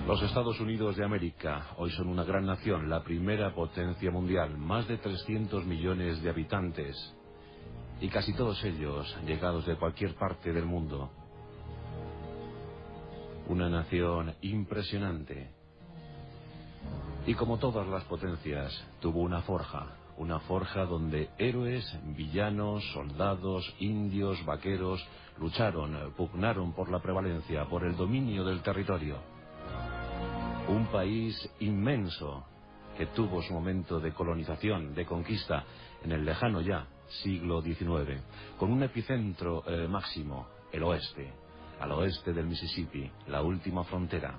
Los Estados Unidos de América hoy son una gran nación, la primera potencia mundial, más de 300 millones de habitantes, y casi todos ellos llegados de cualquier parte del mundo. Una nación impresionante. Y como todas las potencias, tuvo una forja donde héroes, villanos, soldados, indios, vaqueros, lucharon, pugnaron por la prevalencia, por el dominio del territorio. Un país inmenso que tuvo su momento de colonización, de conquista, en el lejano ya siglo XIX, con un epicentro máximo, el oeste, al oeste del Mississippi, la última frontera,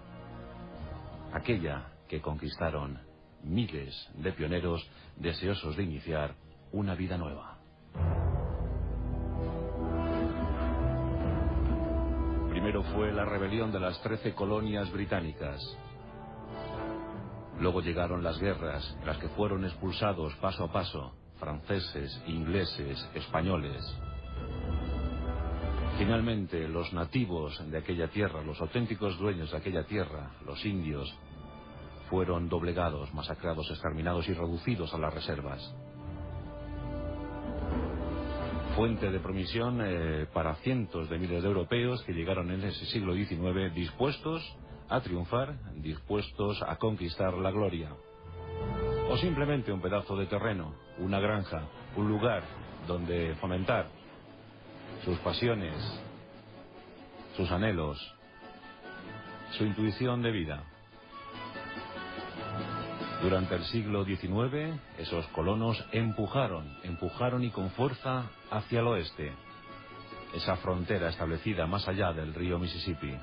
aquella que conquistaron miles de pioneros deseosos de iniciar una vida nueva. Primero fue la rebelión de las 13 colonias británicas. Luego llegaron las guerras, en las que fueron expulsados paso a paso franceses, ingleses, españoles. Finalmente, los nativos de aquella tierra, los auténticos dueños de aquella tierra, los indios, fueron doblegados, masacrados, exterminados y reducidos a las reservas. Fuente de promisión para cientos de miles de europeos que llegaron en ese siglo XIX dispuestos a triunfar, dispuestos a conquistar la gloria. O simplemente un pedazo de terreno, una granja, un lugar donde fomentar sus pasiones, sus anhelos, su intuición de vida. Durante el siglo XIX, esos colonos empujaron y con fuerza hacia el oeste, esa frontera establecida más allá del río Mississippi.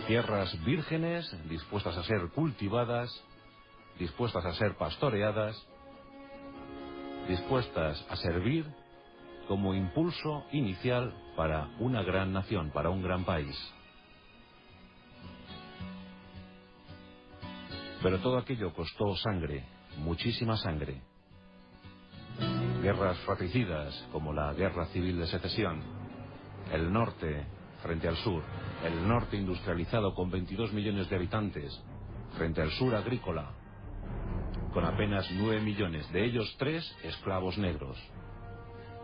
Tierras vírgenes, dispuestas a ser cultivadas, dispuestas a ser pastoreadas, dispuestas a servir como impulso inicial para una gran nación, para un gran país. Pero todo aquello costó sangre, muchísima sangre. Guerras fratricidas, como la Guerra Civil de Secesión, el norte frente al sur, el norte industrializado con 22 millones de habitantes, frente al sur agrícola, con apenas 9 millones, de ellos 3 esclavos negros.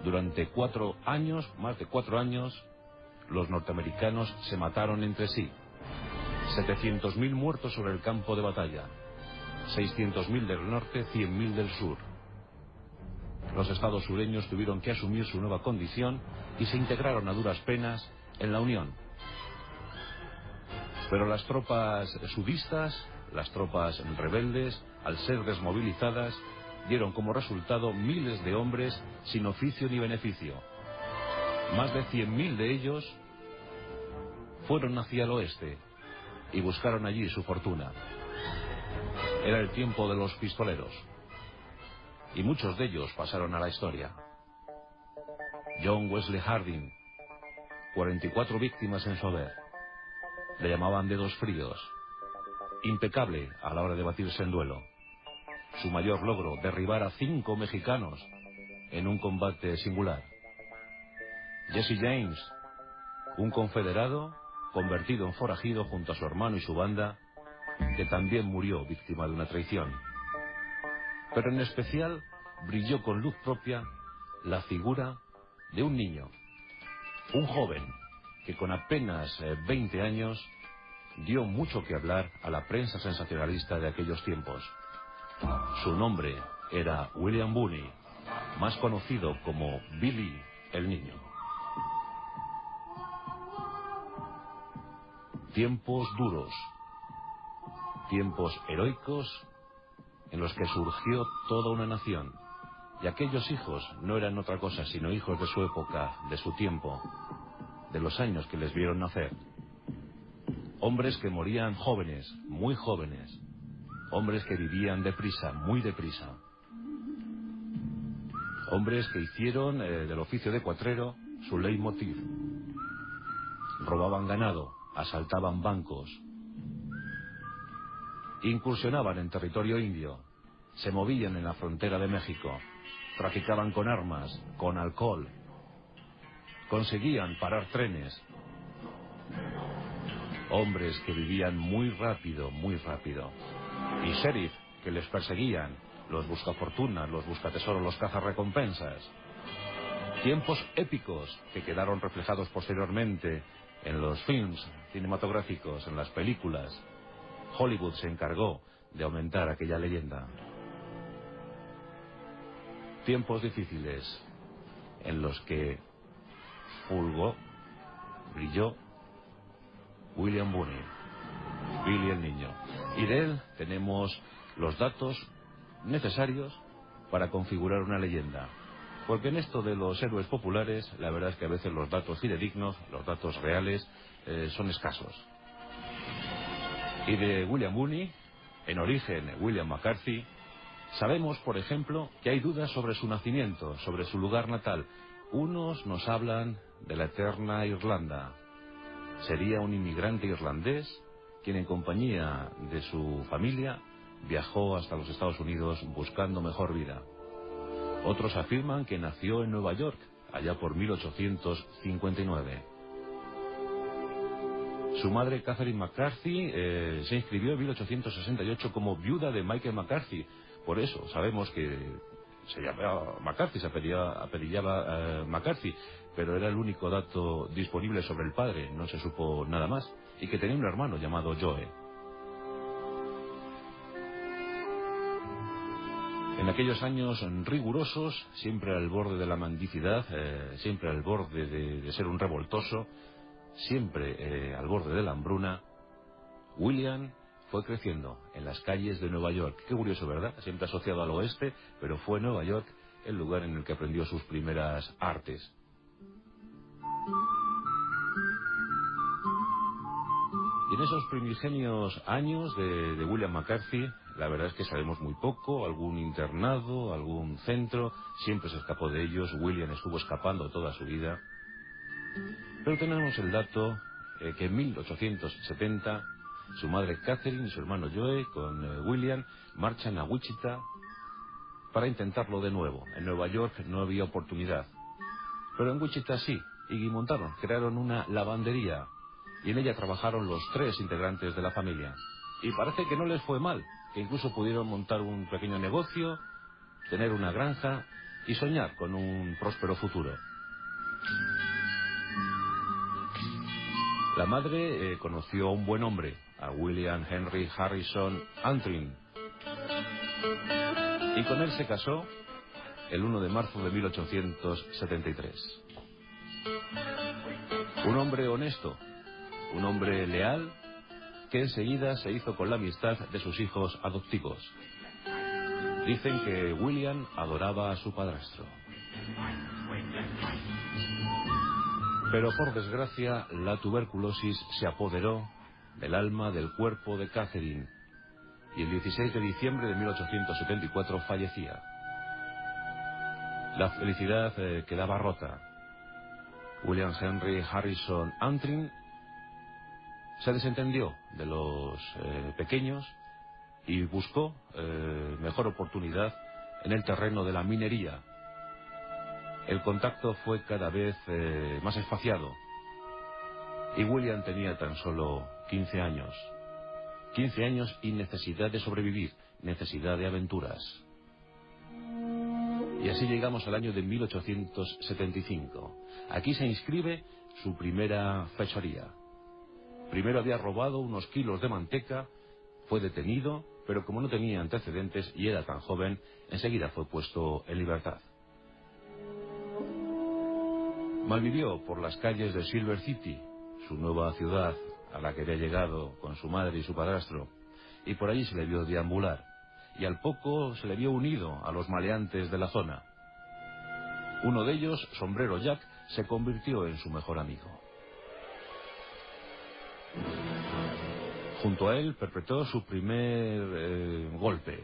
Durante 4 años, más de 4 años, los norteamericanos se mataron entre sí. 700.000 muertos sobre el campo de batalla, 600.000 del norte, 100.000 del sur. Los estados sureños tuvieron que asumir su nueva condición y se integraron a duras penas en la Unión. Pero las tropas sudistas, las tropas rebeldes, al ser desmovilizadas, dieron como resultado miles de hombres sin oficio ni beneficio. Más de 100.000 de ellos fueron hacia el oeste y buscaron allí su fortuna. Era el tiempo de los pistoleros, y muchos de ellos pasaron a la historia. John Wesley Harding, 44 víctimas en su haber. Le llamaban dedos fríos. Impecable a la hora de batirse en duelo. Su mayor logro, derribar a 5 mexicanos en un combate singular. Jesse James, un confederado convertido en forajido junto a su hermano y su banda, que también murió víctima de una traición. Pero en especial brilló con luz propia la figura de un niño, un joven, que con apenas 20 años dio mucho que hablar a la prensa sensacionalista de aquellos tiempos. Su nombre era William Boone, más conocido como Billy el Niño. Tiempos duros, tiempos heroicos en los que surgió toda una nación. Y aquellos hijos no eran otra cosa sino hijos de su época, de su tiempo, de los años que les vieron nacer. Hombres que morían jóvenes, muy jóvenes. Hombres que vivían deprisa, muy deprisa. Hombres que hicieron del oficio de cuatrero su leitmotiv. Robaban ganado, asaltaban bancos, incursionaban en territorio indio, se movían en la frontera de México, traficaban con armas, con alcohol, conseguían parar trenes. Hombres que vivían muy rápido, muy rápido. Y sheriff que les perseguían, los buscafortunas, los buscatesoros, los cazarrecompensas. Tiempos épicos que quedaron reflejados posteriormente en los films cinematográficos, en las películas. Hollywood se encargó de aumentar aquella leyenda. Tiempos difíciles en los que fulgó, brilló William Boone, Billy el Niño. Y de él tenemos los datos necesarios para configurar una leyenda. Porque en esto de los héroes populares, la verdad es que a veces los datos fidedignos, los datos reales, son escasos. Y de William Boone, en origen William McCarthy, sabemos, por ejemplo, que hay dudas sobre su nacimiento, sobre su lugar natal. Unos nos hablan de la eterna Irlanda. Sería un inmigrante irlandés quien, en compañía de su familia, viajó hasta los Estados Unidos buscando mejor vida. Otros afirman que nació en Nueva York, allá por 1859. Su madre, Catherine McCarthy, se inscribió en 1868 como viuda de Michael McCarthy. Por eso sabemos que se llamaba McCarthy, se apellidaba McCarthy, pero era el único dato disponible sobre el padre, no se supo nada más, y que tenía un hermano llamado Joe. En aquellos años rigurosos, siempre al borde de la mendicidad, siempre al borde de ser un revoltoso, siempre al borde de la hambruna, William fue creciendo en las calles de Nueva York. Qué curioso, ¿verdad? Siempre asociado al oeste, pero fue Nueva York el lugar en el que aprendió sus primeras artes. Y en esos primigenios años de William McCarthy, la verdad es que sabemos muy poco. Algún internado, algún centro, siempre se escapó de ellos. William estuvo escapando toda su vida. Pero tenemos el dato que en 1870 su madre Catherine y su hermano Joe con William marchan a Wichita para intentarlo de nuevo. En Nueva York no había oportunidad, pero en Wichita sí, y montaron, crearon una lavandería, y en ella trabajaron los 3 integrantes de la familia. Y parece que no les fue mal, que incluso pudieron montar un pequeño negocio, tener una granja y soñar con un próspero futuro. La madre conoció a un buen hombre, a William Henry Harrison Antrim, y con él se casó el 1 de marzo de 1873. Un hombre honesto, un hombre leal, que enseguida se hizo con la amistad de sus hijos adoptivos. Dicen que William adoraba a su padrastro. Pero por desgracia, la tuberculosis se apoderó del alma, del cuerpo de Catherine, y el 16 de diciembre de 1874 fallecía. La felicidad quedaba rota. William Henry Harrison Antrim se desentendió de los pequeños y buscó mejor oportunidad en el terreno de la minería. El contacto fue cada vez más espaciado, y William tenía tan solo 15 años. 15 años y necesidad de sobrevivir, necesidad de aventuras. Y así llegamos al año de 1875. Aquí se inscribe su primera fechoría. Primero había robado unos kilos de manteca, fue detenido, pero como no tenía antecedentes y era tan joven, enseguida fue puesto en libertad. Malvivió por las calles de Silver City, su nueva ciudad a la que había llegado con su madre y su padrastro, y por allí se le vio deambular, y al poco se le vio unido a los maleantes de la zona. Uno de ellos, Sombrero Jack, se convirtió en su mejor amigo. Junto a él perpetró su primer golpe,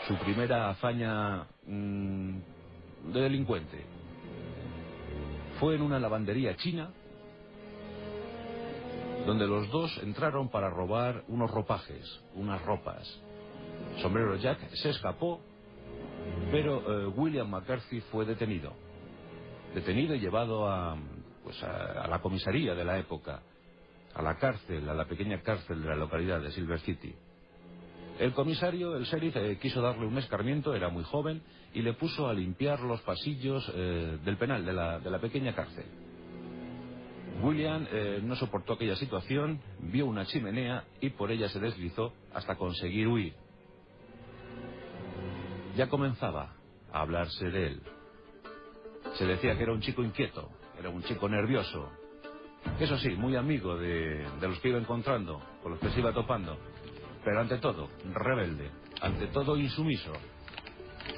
su primera hazaña de delincuente. Fue en una lavandería china, donde los dos entraron para robar unos ropajes, unas ropas. Sombrero Jack se escapó, pero William McCarthy fue detenido y llevado a la comisaría de la época. a la cárcel, a la pequeña cárcel de la localidad de Silver City. El comisario, el sheriff, quiso darle un escarmiento, era muy joven, y le puso a limpiar los pasillos del penal, de la pequeña cárcel. William no soportó aquella situación, vio una chimenea y por ella se deslizó hasta conseguir huir. Ya comenzaba a hablarse de él. Se decía que era un chico inquieto, era un chico nervioso. Eso sí, muy amigo de los que iba encontrando, con los que se iba topando. Pero ante todo, rebelde, ante todo insumiso.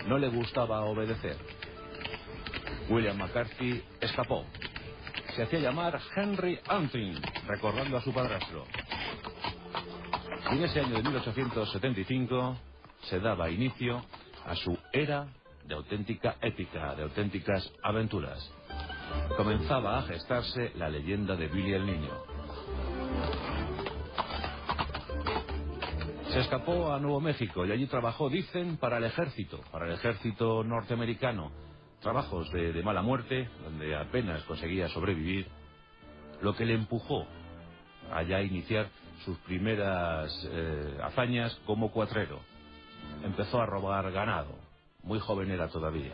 No le gustaba obedecer. William McCarthy escapó. Se hacía llamar Henry Antin, recordando a su padrastro. Y en ese año de 1875 se daba inicio a su era de auténtica épica, de auténticas aventuras. Comenzaba a gestarse la leyenda de Billy el Niño. Se escapó a Nuevo México y allí trabajó, dicen, para el ejército norteamericano. Trabajos de mala muerte, donde apenas conseguía sobrevivir, lo que le empujó allá a iniciar sus primeras hazañas como cuatrero. Empezó a robar ganado, muy joven era todavía.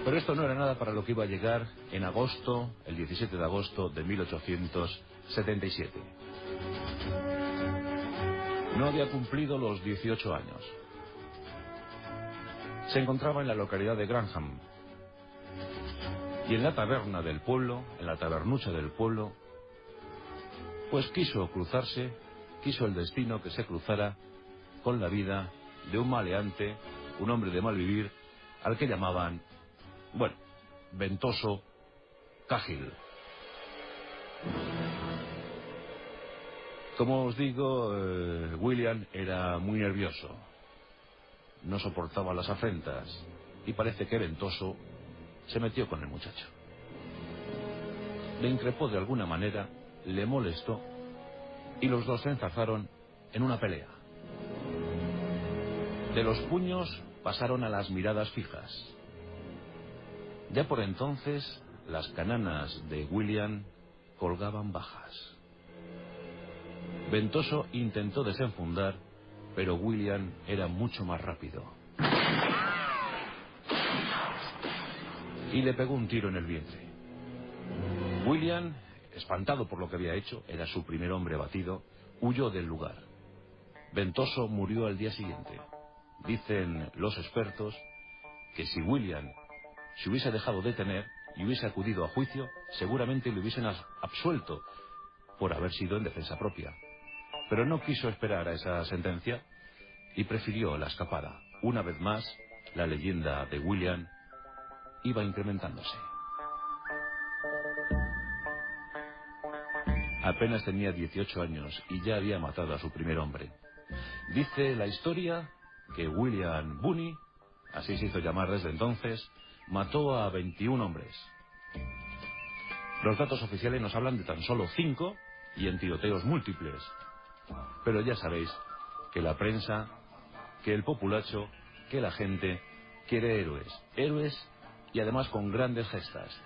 Pero esto no era nada para lo que iba a llegar en agosto, el 17 de agosto de 1877. No había cumplido los 18 años. Se encontraba en la localidad de Granham. Y en la taberna del pueblo, en la tabernucha del pueblo, pues quiso el destino que se cruzara con la vida de un maleante, un hombre de mal vivir, al que llamaban, Ventoso Cahill. Como os digo, William era muy nervioso. No soportaba las afrentas y parece que Ventoso se metió con el muchacho. Le increpó de alguna manera, le molestó y los dos se enzarzaron en una pelea. De los puños pasaron a las miradas fijas. Ya por entonces las cananas de William colgaban bajas. Ventoso intentó desenfundar, pero William era mucho más rápido. Y le pegó un tiro en el vientre. William, espantado por lo que había hecho, era su primer hombre batido, huyó del lugar. Ventoso murió al día siguiente. Dicen los expertos que si William se hubiese dejado detener y hubiese acudido a juicio, seguramente le hubiesen absuelto por haber sido en defensa propia. Pero no quiso esperar a esa sentencia y prefirió la escapada. Una vez más, la leyenda de William iba incrementándose. Apenas tenía 18 años y ya había matado a su primer hombre. Dice la historia que William Boone, así se hizo llamar desde entonces, mató a 21 hombres. Los datos oficiales nos hablan de tan solo 5 y en tiroteos múltiples. Pero ya sabéis que la prensa, que el populacho, que la gente quiere héroes y además con grandes gestas.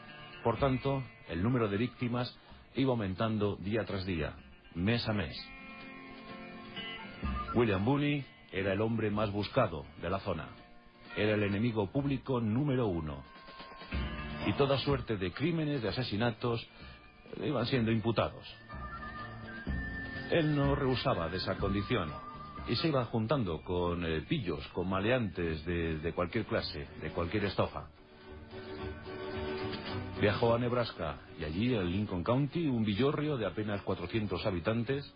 Por tanto, el número de víctimas iba aumentando día tras día, mes a mes. William Boone era el hombre más buscado de la zona. Era el enemigo público número 1. Y toda suerte de crímenes, de asesinatos, iban siendo imputados. Él no rehusaba de esa condición y se iba juntando con pillos, con maleantes de cualquier clase, de cualquier estofa. Viajó a Nebraska y allí, en Lincoln County, un villorrio de apenas 400 habitantes.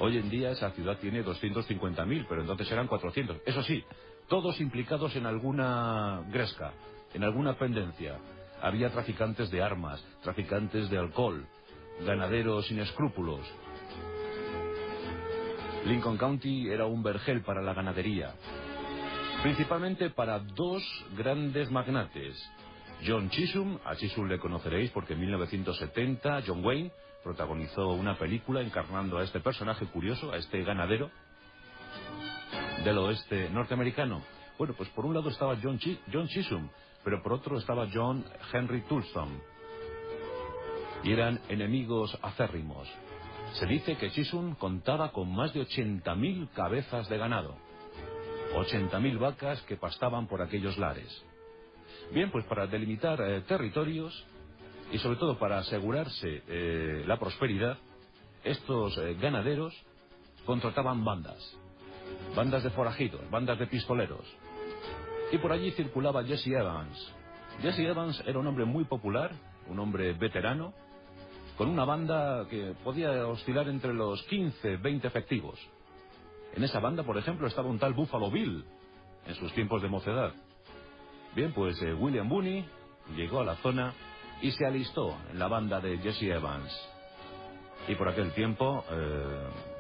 Hoy en día esa ciudad tiene 250.000, pero entonces eran 400. Eso sí, todos implicados en alguna gresca, en alguna pendencia. Había traficantes de armas, traficantes de alcohol, ganaderos sin escrúpulos. Lincoln County era un vergel para la ganadería, principalmente para dos grandes magnates. John Chisholm, a Chisholm le conoceréis porque en 1970 John Wayne protagonizó una película encarnando a este personaje curioso, a este ganadero del oeste norteamericano. Bueno, pues por un lado estaba John Chisholm, pero por otro estaba John Henry Thurston. y eran enemigos acérrimos. Se dice que Chisholm contaba con más de 80.000 cabezas de ganado, 80.000 vacas que pastaban por aquellos lares. Bien, pues para delimitar territorios y sobre todo para asegurarse la prosperidad, estos ganaderos contrataban bandas de forajidos, bandas de pistoleros. Y por allí circulaba Jesse Evans. Jesse Evans era un hombre muy popular, un hombre veterano, con una banda que podía oscilar entre los 15, 20 efectivos. En esa banda, por ejemplo, estaba un tal Buffalo Bill, en sus tiempos de mocedad. Bien, pues William Booney llegó a la zona y se alistó en la banda de Jesse Evans. Y por aquel tiempo,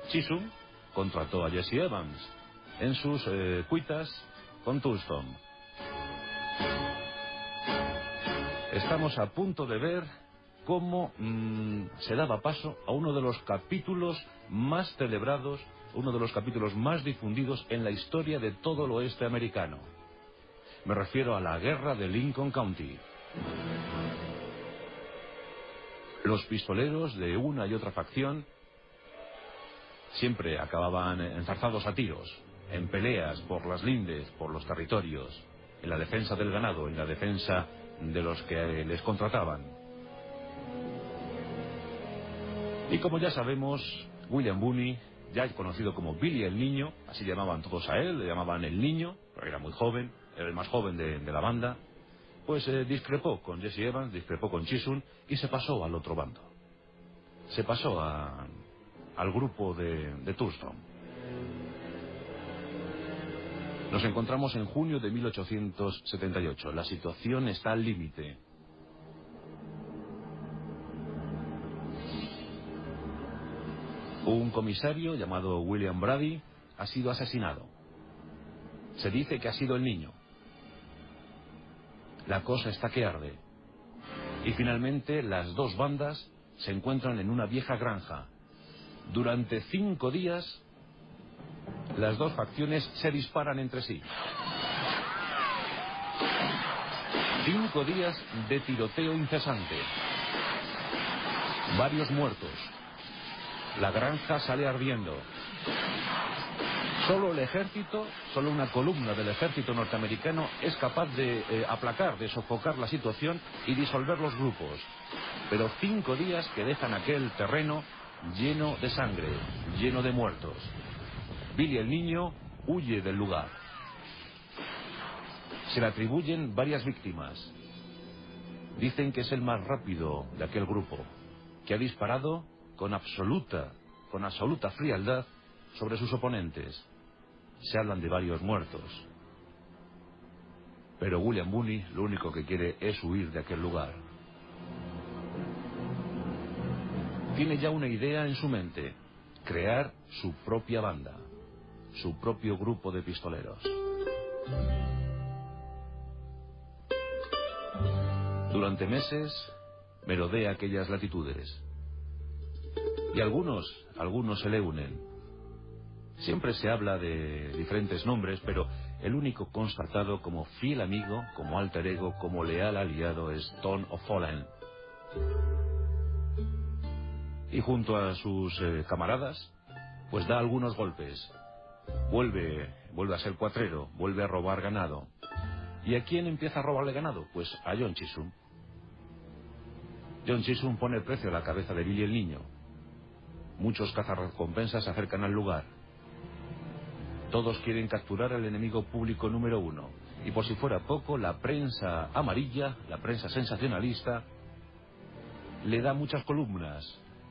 Chisholm contrató a Jesse Evans en sus cuitas con Toulston. Estamos a punto de ver cómo se daba paso a uno de los capítulos más celebrados, uno de los capítulos más difundidos en la historia de todo el oeste americano. Me refiero a la guerra de Lincoln County. Los pistoleros de una y otra facción siempre acababan enzarzados a tiros, en peleas por las lindes, por los territorios, en la defensa del ganado, en la defensa de los que les contrataban. Y como ya sabemos, William Booney, ya conocido como Billy el Niño, así llamaban todos a él, le llamaban el Niño, porque era muy joven, era el más joven de la banda, pues discrepó con Jesse Evans, discrepó con Chisholm y se pasó al otro bando. Se pasó al grupo de Toulston. Nos encontramos en junio de 1878. La situación está al límite. Un comisario llamado William Brady ha sido asesinado. Se dice que ha sido el niño. La cosa está que arde. Y finalmente las dos bandas se encuentran en una vieja granja. Durante 5 días las dos facciones se disparan entre sí. 5 días de tiroteo incesante. Varios muertos. La granja sale ardiendo. Solo el ejército, solo una columna del ejército norteamericano es capaz de aplacar, de sofocar la situación y disolver los grupos. Pero 5 días que dejan aquel terreno lleno de sangre, lleno de muertos. Billy el Niño huye del lugar. Se le atribuyen varias víctimas. Dicen que es el más rápido de aquel grupo, que ha disparado con absoluta frialdad sobre sus oponentes. Se hablan de varios muertos. Pero William Booney lo único que quiere es huir de aquel lugar. Tiene ya una idea en su mente: crear su propia banda, su propio grupo de pistoleros. Durante meses merodea aquellas latitudes. Y algunos se le unen. Siempre se habla de diferentes nombres, pero el único constatado como fiel amigo, como alter ego, como leal aliado es Tom O'Fallon. Y junto a sus camaradas, pues da algunos golpes. Vuelve a ser cuatrero, vuelve a robar ganado. ¿Y a quién empieza a robarle ganado? Pues a John Chisholm. John Chisholm pone el precio a la cabeza de Billy el Niño. Muchos cazarrecompensas se acercan al lugar. Todos quieren capturar al enemigo público número 1. Y por si fuera poco, la prensa amarilla, la prensa sensacionalista, le da muchas columnas,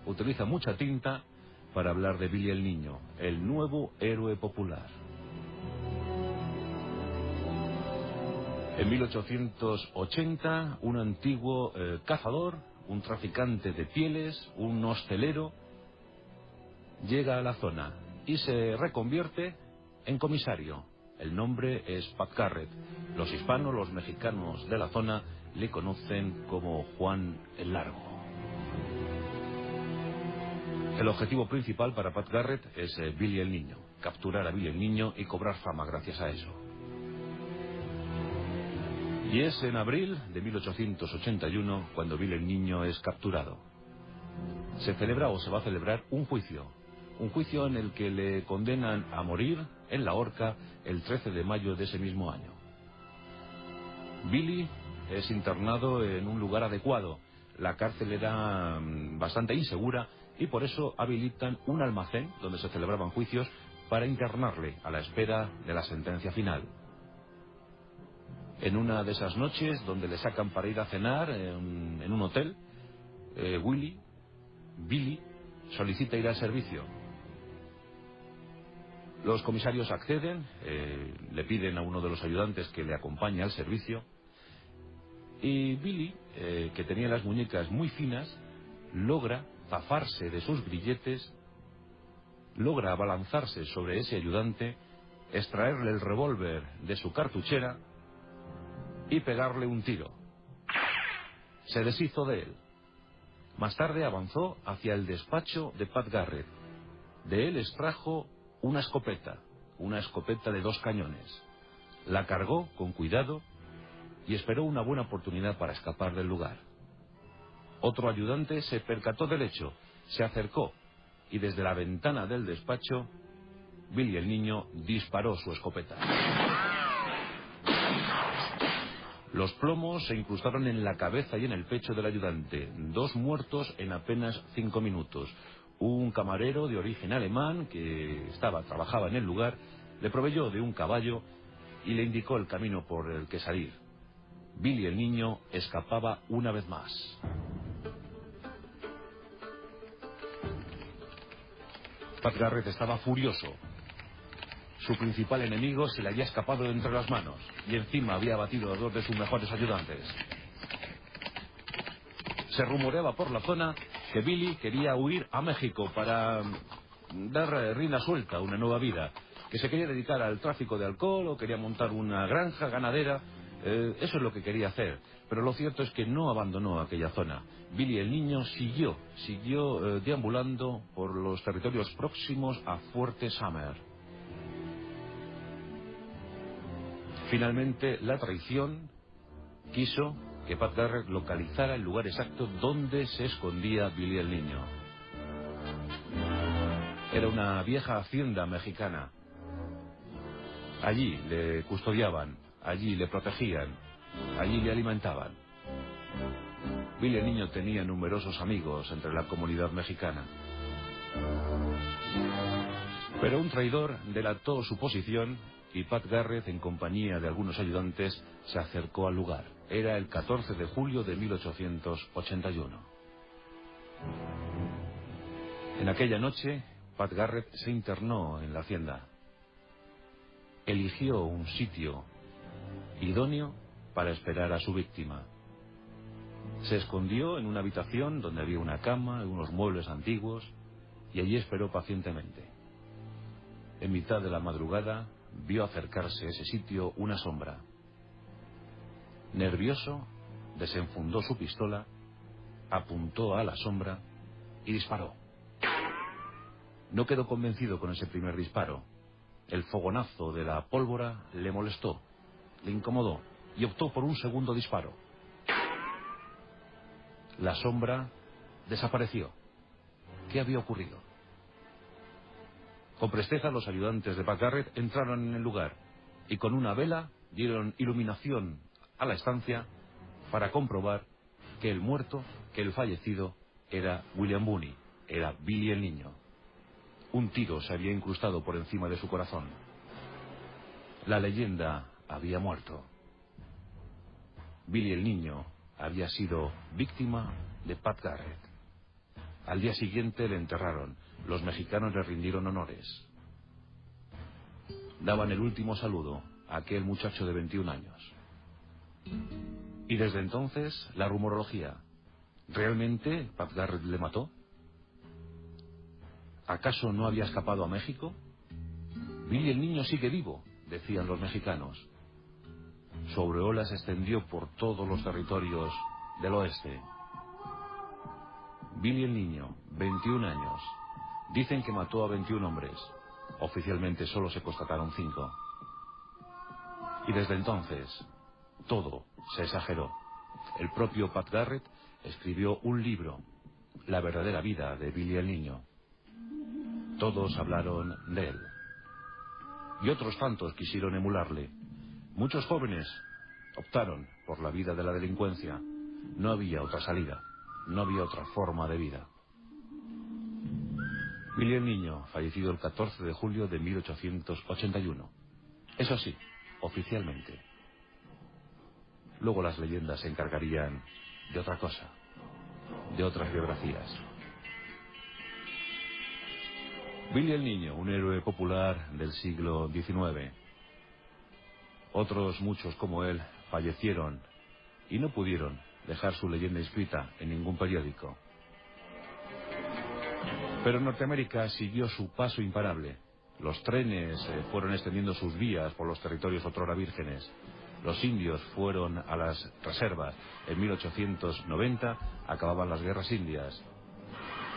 utiliza mucha tinta para hablar de Billy el Niño, el nuevo héroe popular. En 1880, un antiguo cazador, un traficante de pieles, un hostelero, llega a la zona y se reconvierte en comisario. El nombre es Pat Garrett. Los hispanos, los mexicanos de la zona le conocen como Juan el Largo. El objetivo principal para Pat Garrett es Billy el Niño, capturar a Billy el Niño y cobrar fama gracias a eso. Y es en abril de 1881 cuando Billy el Niño es capturado. se celebra o se va a celebrar un juicio en el que le condenan a morir en la horca el 13 de mayo de ese mismo año. Billy es internado en un lugar adecuado. La cárcel era bastante insegura y por eso habilitan un almacén donde se celebraban juicios para internarle a la espera de la sentencia final. En una de esas noches donde le sacan para ir a cenar en un hotel, Billy solicita ir al servicio. Los comisarios acceden, le piden a uno de los ayudantes que le acompañe al servicio y Billy, que tenía las muñecas muy finas, logra zafarse de sus grilletes, logra abalanzarse sobre ese ayudante, extraerle el revólver de su cartuchera y pegarle un tiro. Se deshizo de él. Más tarde avanzó hacia el despacho de Pat Garrett. De él extrajo una escopeta de 2 cañones. La cargó con cuidado y esperó una buena oportunidad para escapar del lugar. Otro ayudante se percató del hecho, se acercó y desde la ventana del despacho, Billy el niño disparó su escopeta. Los plomos se incrustaron en la cabeza y en el pecho del ayudante. 2 muertos en apenas 5 minutos. Un camarero de origen alemán que trabajaba en el lugar, le proveyó de un caballo y le indicó el camino por el que salir. Billy el niño escapaba una vez más. Pat Garrett estaba furioso. Su principal enemigo se le había escapado de entre las manos y encima había abatido a 2 de sus mejores ayudantes. Se rumoreaba por la zona que Billy quería huir a México para dar rienda suelta a una nueva vida, que se quería dedicar al tráfico de alcohol o quería montar una granja ganadera. Eso es lo que quería hacer, pero lo cierto es que no abandonó aquella zona. Billy el niño siguió deambulando por los territorios próximos a Fuerte Summer. Finalmente, la traición quiso que Pat Garrett localizara el lugar exacto donde se escondía Billy el niño. Era una vieja hacienda mexicana. Allí le custodiaban, allí le protegían, allí le alimentaban. Billy el niño tenía numerosos amigos entre la comunidad mexicana. Pero un traidor delató su posición y Pat Garrett, en compañía de algunos ayudantes, se acercó al lugar. Era el 14 de julio de 1881. En aquella noche, Pat Garrett se internó en la hacienda. Eligió un sitio idóneo para esperar a su víctima. Se escondió en una habitación donde había una cama y unos muebles antiguos y allí esperó pacientemente. En mitad de la madrugada vio acercarse a ese sitio una sombra. Nervioso, desenfundó su pistola, apuntó a la sombra y disparó. No quedó convencido con ese primer disparo. El fogonazo de la pólvora le molestó, le incomodó y optó por un segundo disparo. La sombra desapareció. ¿Qué había ocurrido? Con presteza los ayudantes de Pat Garrett entraron en el lugar y con una vela dieron iluminación a la estancia para comprobar que el muerto, que el fallecido, era William Booney, era Billy el niño. Un tiro se había incrustado por encima de su corazón. La leyenda había muerto. Billy el niño había sido víctima de Pat Garrett. Al día siguiente le enterraron. Los mexicanos le rindieron honores. Daban el último saludo a aquel muchacho de 21 años. Y desde entonces, la rumorología. ¿Realmente Pat Garrett le mató? ¿Acaso no había escapado a México? Billy el niño sigue vivo, decían los mexicanos. Su aureola se extendió por todos los territorios del oeste. Billy el niño, 21 años. Dicen que mató a 21 hombres. Oficialmente solo se constataron 5. Y desde entonces, todo se exageró. El propio Pat Garrett escribió un libro la verdadera vida de Billy el Niño. Todos hablaron de él. Y otros tantos quisieron emularle. Muchos jóvenes optaron por la vida de la delincuencia. No había otra salida, no había otra forma de vida. Billy el Niño, fallecido el 14 de julio de 1881. Eso sí, oficialmente. Luego las leyendas se encargarían de otra cosa, de otras biografías. Billy el Niño, un héroe popular del siglo XIX. Otros muchos como él fallecieron y no pudieron dejar su leyenda inscrita en ningún periódico. Pero Norteamérica siguió su paso imparable. Los trenes fueron extendiendo sus vías por los territorios otrora vírgenes. Los indios fueron a las reservas. En 1890 acababan las guerras indias.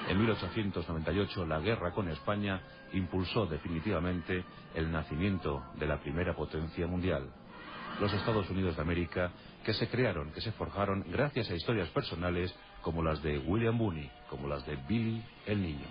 En 1898 la guerra con España impulsó definitivamente el nacimiento de la primera potencia mundial. Los Estados Unidos de América, que se crearon, que se forjaron gracias a historias personales como las de William Boone, como las de Billy el Niño.